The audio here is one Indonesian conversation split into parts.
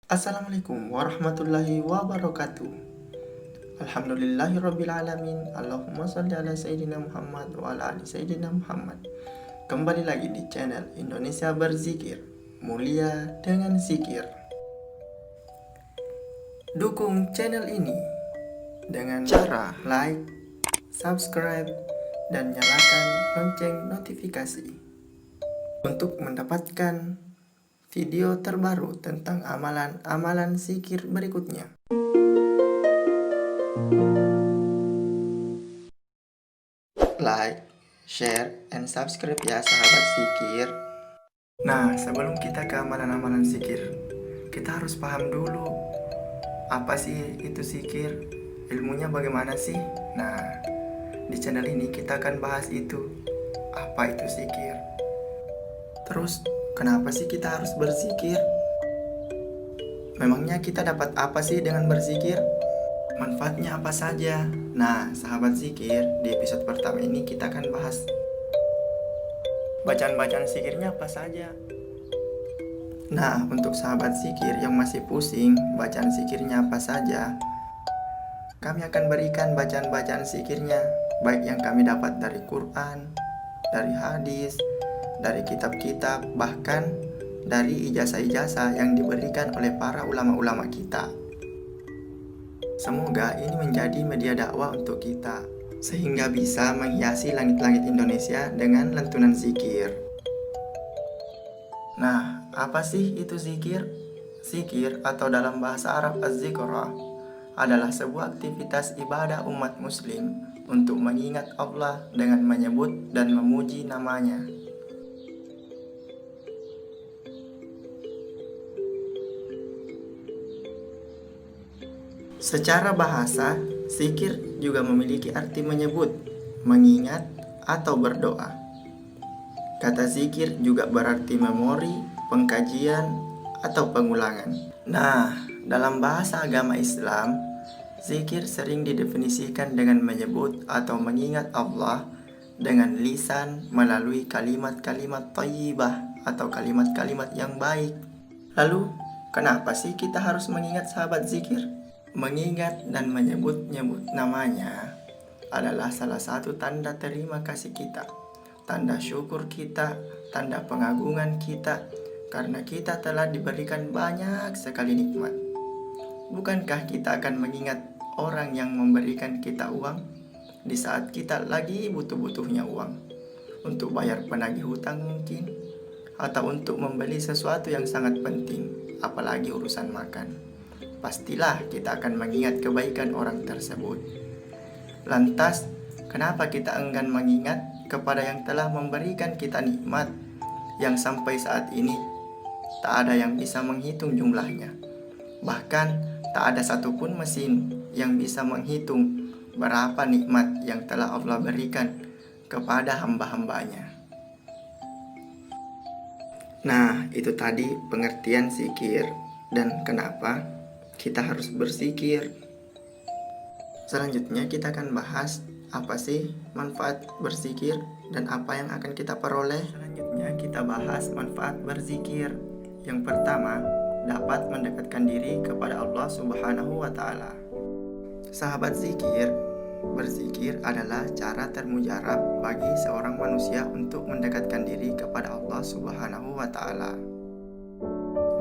Assalamualaikum warahmatullahi wabarakatuh. Alhamdulillahirabbil alamin. Allahumma shalli ala sayyidina Muhammad wa ala ali sayyidina Muhammad. Kembali lagi di channel Indonesia Berzikir, mulia dengan zikir. Dukung channel ini dengan cara like, subscribe, dan nyalakan lonceng notifikasi untuk mendapatkan video terbaru tentang amalan-amalan zikir berikutnya. Like, share, and subscribe ya sahabat zikir. Nah, sebelum kita ke amalan-amalan zikir, kita harus paham dulu apa sih itu zikir, ilmunya bagaimana sih. Nah, di channel ini kita akan bahas itu, apa itu zikir. Terus, kenapa sih kita harus berzikir? Memangnya kita dapat apa sih dengan berzikir? Manfaatnya apa saja? Nah, sahabat zikir, di episode pertama ini kita akan bahas bacaan-bacaan zikirnya apa saja. Nah, untuk sahabat zikir yang masih pusing bacaan zikirnya apa saja, kami akan berikan bacaan-bacaan zikirnya, baik yang kami dapat dari Quran, dari hadis, dari kitab-kitab, bahkan dari ijazah-ijazah yang diberikan oleh para ulama-ulama kita. Semoga ini menjadi media dakwah untuk kita, sehingga bisa menghiasi langit-langit Indonesia dengan lantunan zikir. Nah, apa sih itu zikir? Zikir atau dalam bahasa Arab az-zikrah adalah sebuah aktivitas ibadah umat muslim untuk mengingat Allah dengan menyebut dan memuji namanya. Secara bahasa, zikir juga memiliki arti menyebut, mengingat, atau berdoa. Kata zikir juga berarti memori, pengkajian, atau pengulangan. Nah, dalam bahasa agama Islam, zikir sering didefinisikan dengan menyebut atau mengingat Allah dengan lisan melalui kalimat-kalimat thayyibah atau kalimat-kalimat yang baik. Lalu, kenapa sih kita harus mengingat sahabat zikir? Mengingat dan menyebut-nyebut namanya adalah salah satu tanda terima kasih kita, tanda syukur kita, tanda pengagungan kita, karena kita telah diberikan banyak sekali nikmat. Bukankah kita akan mengingat orang yang memberikan kita uang di saat kita lagi butuh-butuhnya uang, untuk bayar penagih hutang mungkin, atau untuk membeli sesuatu yang sangat penting, apalagi urusan makan. Pastilah kita akan mengingat kebaikan orang tersebut. Lantas, kenapa kita enggan mengingat kepada yang telah memberikan kita nikmat yang sampai saat ini tak ada yang bisa menghitung jumlahnya? Bahkan, tak ada satupun mesin yang bisa menghitung berapa nikmat yang telah Allah berikan kepada hamba-hambanya. Nah, itu tadi pengertian zikir dan kenapa kita harus berzikir. Selanjutnya kita akan bahas apa sih manfaat berzikir dan apa yang akan kita peroleh. Selanjutnya kita bahas manfaat berzikir. Yang pertama, dapat mendekatkan diri kepada Allah Subhanahu wa Ta'ala. Sahabat zikir, berzikir adalah cara termujarab bagi seorang manusia untuk mendekatkan diri kepada Allah Subhanahu wa Ta'ala.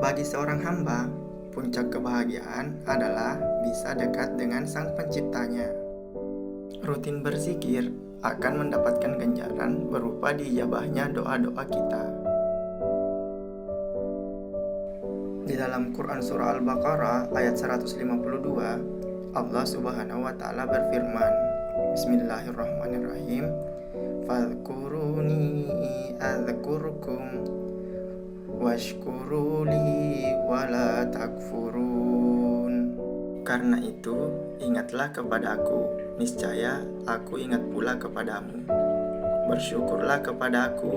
Bagi seorang hamba, puncak kebahagiaan adalah bisa dekat dengan Sang Penciptanya. Rutin berzikir akan mendapatkan ganjaran berupa diijabahnya doa-doa kita. Di dalam Quran Surah Al-Baqarah ayat 152, Allah Subhanahu wa Ta'ala berfirman, Bismillahirrahmanirrahim, Fadhkuruni adzkurkum washkuruli wala takfurun. Karena itu, ingatlah kepadaku, niscaya aku ingat pula kepadamu. Bersyukurlah kepadaku,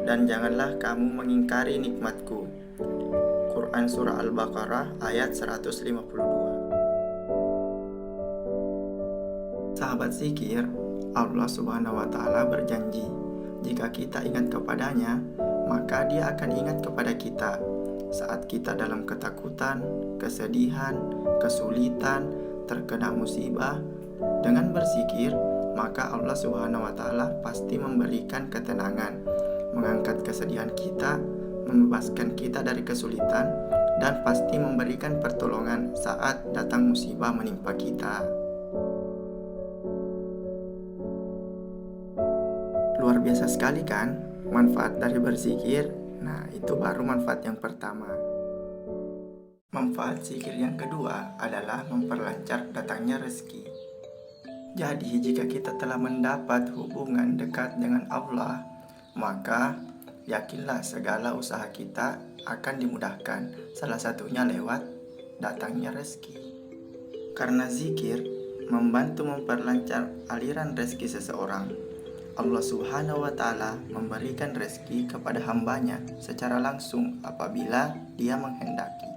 dan janganlah kamu mengingkari nikmatku. Quran Surah Al-Baqarah ayat 152. Sahabat zikir, Allah Subhanahu wa Ta'ala berjanji, jika kita ingat kepadanya, maka Dia akan ingat kepada kita. saat kita dalam ketakutan, kesedihan, kesulitan, terkena musibah. Dengan berzikir, maka Allah Subhanahu wa Ta'ala pasti memberikan ketenangan, mengangkat kesedihan kita, membebaskan kita dari kesulitan, dan pasti memberikan pertolongan saat datang musibah menimpa kita. Luar biasa sekali kan manfaat dari berzikir? Nah, itu baru manfaat yang pertama. Manfaat zikir yang kedua adalah memperlancar datangnya rezeki. Jadi, jika kita telah mendapat hubungan dekat dengan Allah, maka yakinlah segala usaha kita akan dimudahkan, salah satunya lewat datangnya rezeki. Karena zikir membantu memperlancar aliran rezeki seseorang. Allah Subhanahu wa Ta'ala memberikan rezeki kepada hambanya secara langsung apabila Dia menghendaki.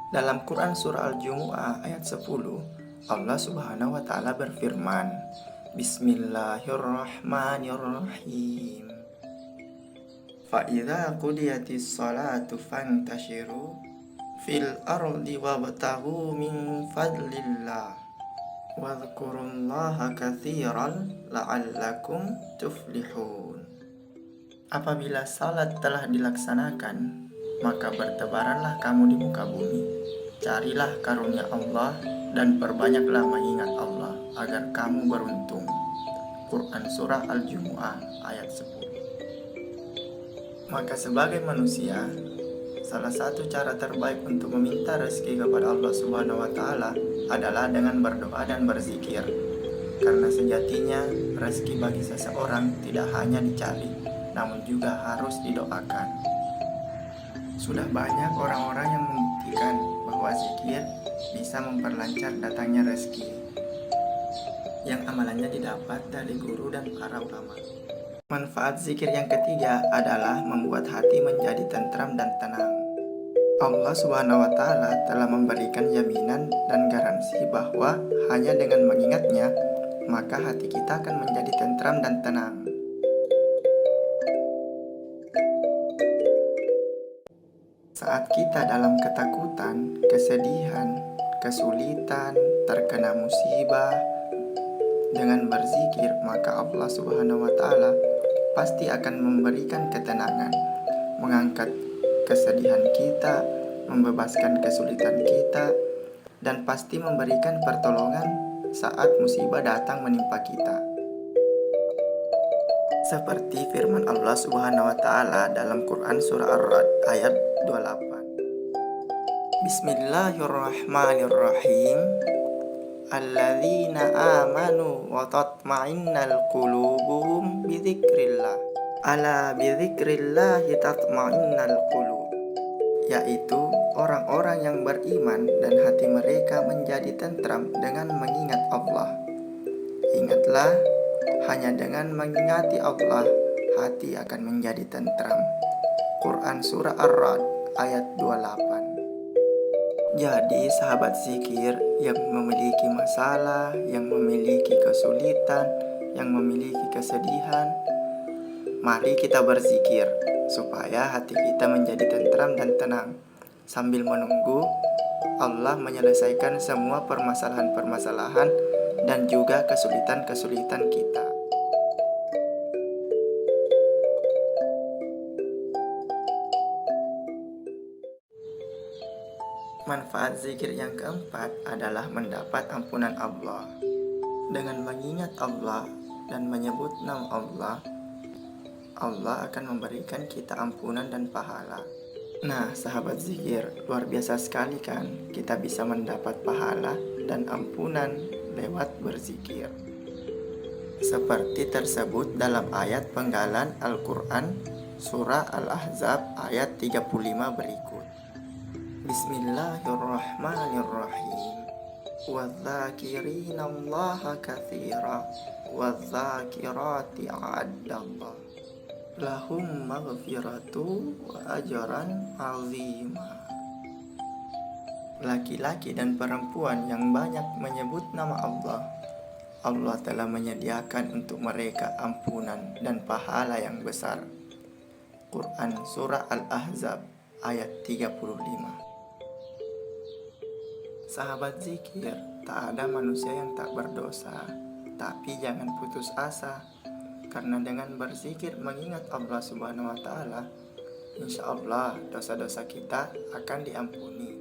Dalam Quran Surah Al-Jumu'ah ayat 10, Allah Subhanahu wa Ta'ala berfirman, Bismillahirrahmanirrahim. فَإِذَا قُضِيَتِ الصَّلَاةُ فَانْتَشِرُوا فِي الْأَرْضِ وَابْتَغُوا مِنْ فَضْلِ اللَّهِ وَاذْكُرُوا اللَّهَ كَثِيرًا لَعَلَّكُمْ تُفْلِحُونَ. Apabila salat telah dilaksanakan, maka bertebaranlah kamu di muka bumi. Carilah karunia Allah dan perbanyaklah mengingat Allah agar kamu beruntung. Quran Surah Al-Jumu'ah ayat 10. Maka sebagai manusia, salah satu cara terbaik untuk meminta rezeki kepada Allah Subhanahu wa Ta'ala adalah dengan berdoa dan berzikir. Karena sejatinya rezeki bagi seseorang tidak hanya dicari, namun juga harus didoakan. Sudah banyak orang-orang yang membuktikan bahwa zikir bisa memperlancar datangnya rezeki, yang amalannya didapat dari guru dan para ulama. Manfaat zikir yang ketiga adalah membuat hati menjadi tentram dan tenang. Allah Subhanahu wa Ta'ala telah memberikan jaminan dan garansi bahwa hanya dengan mengingatnya, maka hati kita akan menjadi tentram dan tenang. Saat kita dalam ketakutan, kesedihan, kesulitan, terkena musibah, dengan berzikir, maka Allah Subhanahu wa Ta'ala pasti akan memberikan ketenangan, mengangkat kesedihan kita, membebaskan kesulitan kita, dan pasti memberikan pertolongan saat musibah datang menimpa kita. Seperti firman Allah Subhanahu wa Ta'ala dalam Quran Surah Ar-Ra'd ayat 28. Bismillahirrahmanirrahim. Alladzina amanu wa tatma'innal qulubuhum bidzikrillah. Ala bidzikrillah tatma'innal qulub. Yaitu orang-orang yang beriman dan hati mereka menjadi tentram dengan mengingat Allah. Ingatlah, hanya dengan mengingati Allah, hati akan menjadi tentram. Quran Surah Ar-Ra'd ayat 28. Jadi sahabat zikir yang memiliki masalah, yang memiliki kesulitan, yang memiliki kesedihan, mari kita berzikir supaya hati kita menjadi tentram dan tenang, sambil menunggu Allah menyelesaikan semua permasalahan-permasalahan dan juga kesulitan-kesulitan kita. Manfaat zikir yang keempat adalah mendapat ampunan Allah. Dengan mengingat Allah dan menyebut nama Allah, Allah akan memberikan kita ampunan dan pahala. Nah, sahabat zikir, luar biasa sekali kan kita bisa mendapat pahala dan ampunan lewat berzikir. Seperti tersebut dalam ayat penggalan Al-Quran Surah Al-Ahzab ayat 35 berikut. Bismillahirrahmanirrahim. Wadz-dzakirinallaha katsiran wadz-dzakirati a'addallah lahum maghfiratu wa ajran 'azima. Laki-laki dan perempuan yang banyak menyebut nama Allah, Allah telah menyediakan untuk mereka ampunan dan pahala yang besar. Quran Surah Al-Ahzab ayat 35. Sahabat zikir, tak ada manusia yang tak berdosa, tapi jangan putus asa, karena dengan berzikir mengingat Allah Subhanahu wa Ta'ala, insya Allah dosa-dosa kita akan diampuni.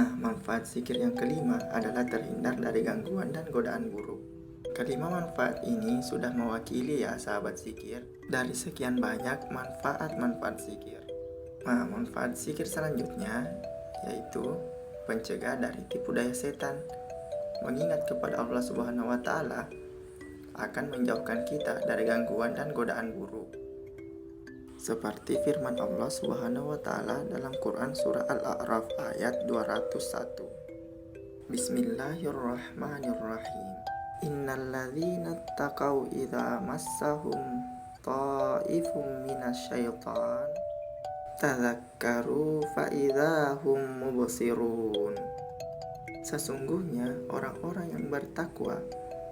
Nah, manfaat zikir yang kelima adalah terhindar dari gangguan dan godaan buruk. Kelima manfaat ini sudah mewakili ya sahabat zikir dari sekian banyak manfaat-manfaat zikir. Nah, manfaat zikir selanjutnya yaitu pencegah dari tipu daya setan. Mengingat kepada Allah Subhanahu wa Ta'ala akan menjauhkan kita dari gangguan dan godaan buruk. Seperti firman Allah Subhanahu wa Ta'ala dalam Quran Surah Al-A'raf ayat 201. Bismillahirrahmanirrahim. Innalladzina taqaw idza massahum ta'ifum minasyaitan tadzakkaru fa idza hum mubsirun. Sesungguhnya orang-orang yang bertakwa,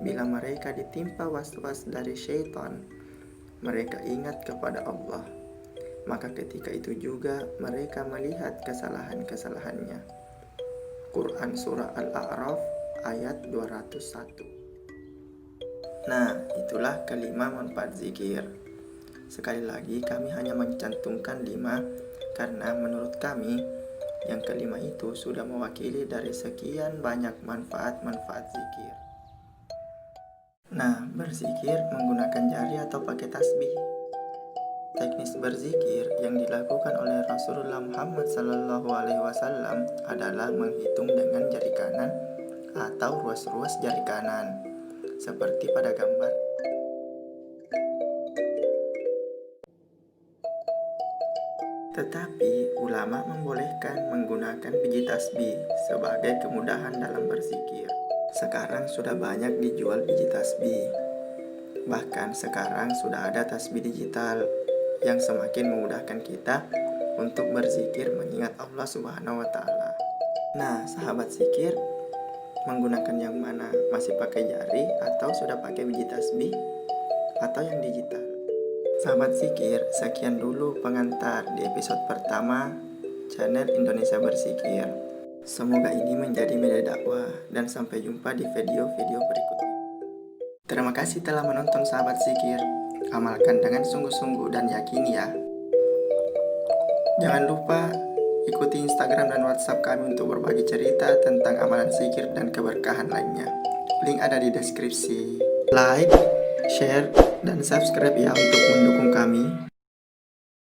bila mereka ditimpa was-was dari syaitan, mereka ingat kepada Allah, maka ketika itu juga mereka melihat kesalahan-kesalahannya. Quran Surah Al-A'raf ayat 201. Nah, itulah kelima manfaat zikir. Sekali lagi kami hanya mencantumkan 5 karena menurut kami yang kelima itu sudah mewakili dari sekian banyak manfaat-manfaat zikir. Nah, berzikir menggunakan jari atau pakai tasbih. Teknis berzikir yang dilakukan oleh Rasulullah Muhammad SAW adalah menghitung dengan jari kanan atau ruas-ruas jari kanan, seperti pada gambar. Tetapi ulama membolehkan menggunakan biji tasbih sebagai kemudahan dalam berzikir. Sekarang sudah banyak dijual biji tasbih. Bahkan sekarang sudah ada tasbih digital yang semakin memudahkan kita untuk berzikir mengingat Allah Subhanahu wa Ta'ala. Nah, sahabat zikir, menggunakan yang mana? Masih pakai jari atau sudah pakai biji tasbih atau yang digital? Sahabat zikir, sekian dulu pengantar di episode pertama channel Indonesia Berzikir. Semoga ini menjadi media dakwah dan sampai jumpa di video-video berikutnya. Terima kasih telah menonton sahabat zikir. Amalkan dengan sungguh-sungguh dan yakini ya. Jangan lupa ikuti Instagram dan WhatsApp kami untuk berbagi cerita tentang amalan zikir dan keberkahan lainnya. Link ada di deskripsi. Like, share, dan subscribe ya untuk mendukung kami.